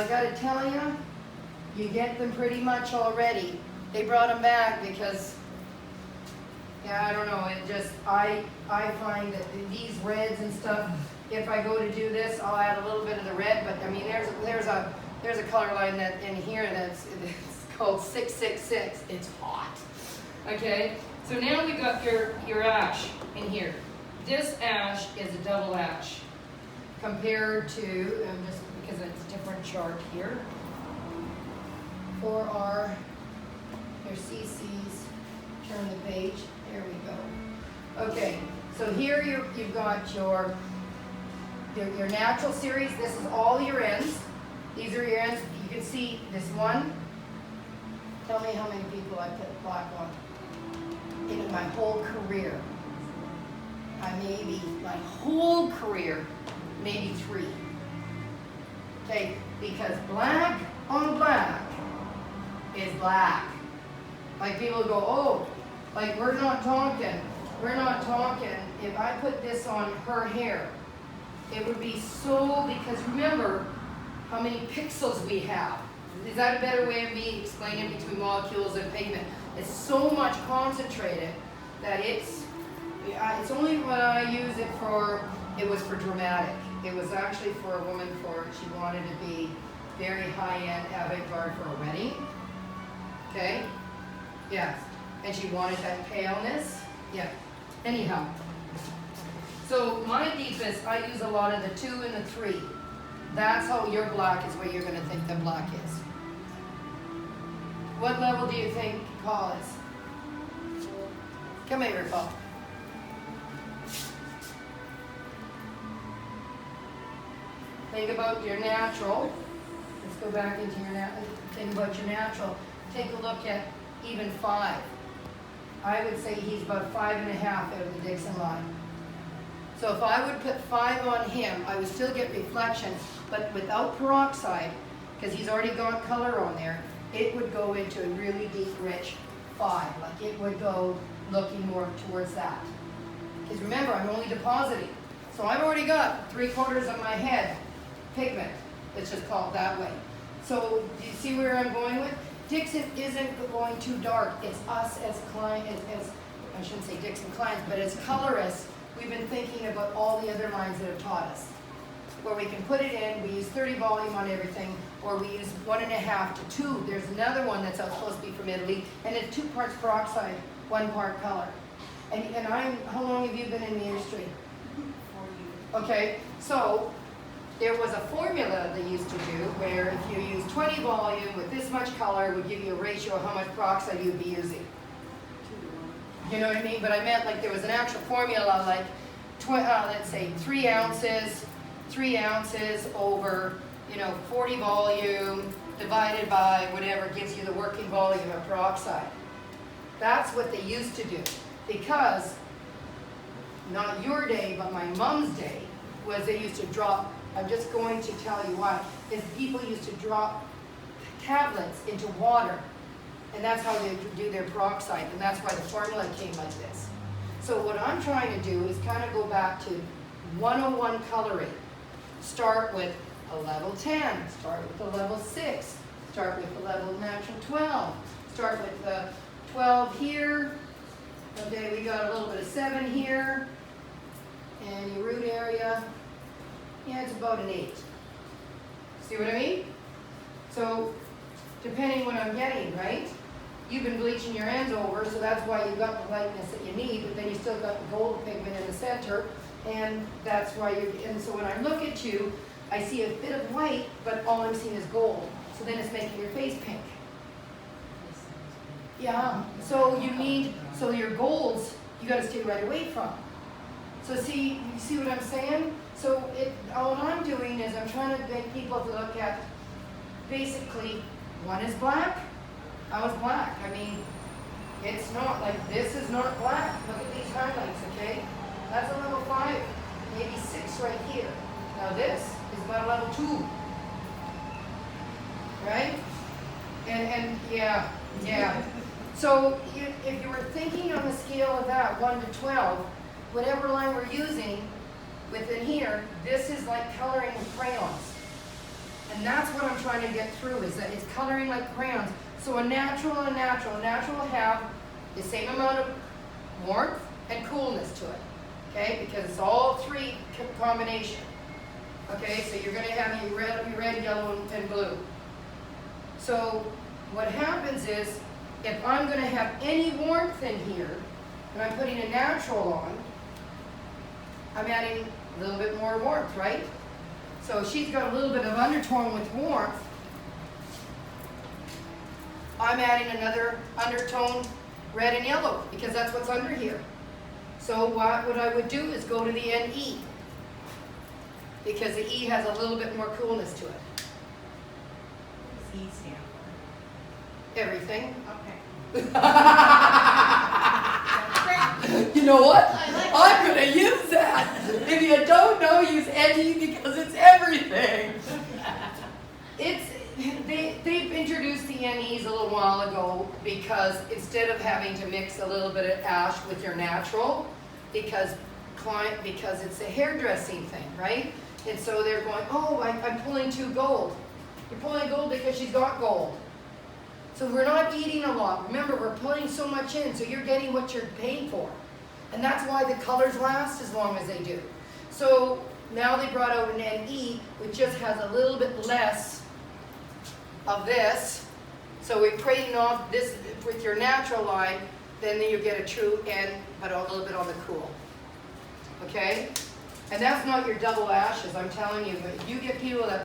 I gotta tell you, you get them pretty much already. They brought them back because, yeah, I don't know, it just, I find that these reds and stuff, if I go to do this, I'll add a little bit of the red, but I mean, there's a color line that in here that's it's called 666. It's hot. Okay, so now we got your ash in here. This ash is a double ash compared to, just because it's a different chart here, for our CCs, turn the page, there we go. Okay, so here you've got your natural series. This is all your ends. These are your ends. You can see this one. Tell me how many people I put black on in my whole career. My whole career, maybe 3. Okay, because black on black is black. Like people go, oh, like we're not talking, if I put this on her hair, it would be so, because remember how many pixels we have. Is that a better way of me explaining between molecules and pigment? It's so much concentrated that it's only when I use it for, it was for dramatic. It was actually for a woman she wanted to be very high-end avant-garde for a wedding. Okay? Yes. And she wanted that paleness. Yeah. Anyhow. So my deepest, I use a lot of the 2 and the 3. That's how your black is what you're going to think the black is. What level do you think Paul is? Come here, Paul. Think about your natural. Let's go back into your natural. Think about your natural. Take a look at even 5. I would say he's about 5.5 out of the Dickson line. So if I would put 5 on him, I would still get reflection, but without peroxide, because he's already got color on there, it would go into a really deep, rich 5. Like it would go looking more towards that. Because remember, I'm only depositing. So I've already got 3/4 of my head pigment. Let's just call it that way. So do you see where I'm going with? Dickson isn't going too dark. It's us as clients, as I shouldn't say Dickson clients, but as colorists, we've been thinking about all the other lines that have taught us. Where we can put it in, we use 30 volume on everything, or we use 1.5 to 2. There's another one that's supposed to be from Italy, and it's 2 parts peroxide, 1 part color. And how long have you been in the industry? 4 years. Okay, so there was a formula they used to do where if you use 20 volume with this much color, it would give you a ratio of how much peroxide you'd be using. You know what I mean? But I meant like there was an actual formula like, let's say 3 ounces over, 40 volume divided by whatever gives you the working volume of peroxide. That's what they used to do. Because, not your day, but my mom's day, was they used to drop, I'm just going to tell you why, is people used to drop tablets into water. And that's how they do their peroxide, and that's why the formula came like this. So what I'm trying to do is kind of go back to 101 coloring. Start with a level 10, start with a level 6, start with a level natural 12, start with the 12 here. Okay, we got a little bit of 7 here, and your root area, yeah, it's about an 8. See what I mean? So, depending what I'm getting, right? You've been bleaching your ends over, so that's why you got the lightness that you need, but then you still got the gold pigment in the center, and that's why and so when I look at you, I see a bit of white, but all I'm seeing is gold. So then it's making your face pink. Yeah, so so your golds, you gotta stay right away from. So you see what I'm saying? So all I'm doing is I'm trying to get people to look at, basically, one is black, I was black. I mean, it's not like this is not black. Look at these highlights, okay? That's a level 5, maybe 6 right here. Now this is about a level 2, right? And yeah. So if you were thinking on the scale of that, 1 to 12, whatever line we're using within here, this is like coloring with crayons. And that's what I'm trying to get through, is that it's coloring like crayons. So a natural will have the same amount of warmth and coolness to it, okay? Because it's all three combination. Okay, so you're going to have your red, yellow, and blue. So what happens is, if I'm going to have any warmth in here, and I'm putting a natural on, I'm adding a little bit more warmth, right? So she's got a little bit of undertone with warmth. I'm adding another undertone, red and yellow, because that's what's under here. So what I would do is go to the NE, because the E has a little bit more coolness to it. What does E stand for? Everything. Okay. You know what? I like I'm going to use that. If you don't know, use NE because it's everything. They've introduced the NEs a little while ago because instead of having to mix a little bit of ash with your natural, because it's a hairdressing thing, right? And so they're going, oh, I'm pulling too gold. You're pulling gold because she's got gold. So we're not eating a lot. Remember, we're pulling so much in, so you're getting what you're paying for. And that's why the colors last as long as they do. So now they brought out an NE, which just has a little bit less of this. So we're trading off this with your natural line, then you get a true N, but a little bit on the cool. Okay? And that's not your double ashes, I'm telling you. But if you get people that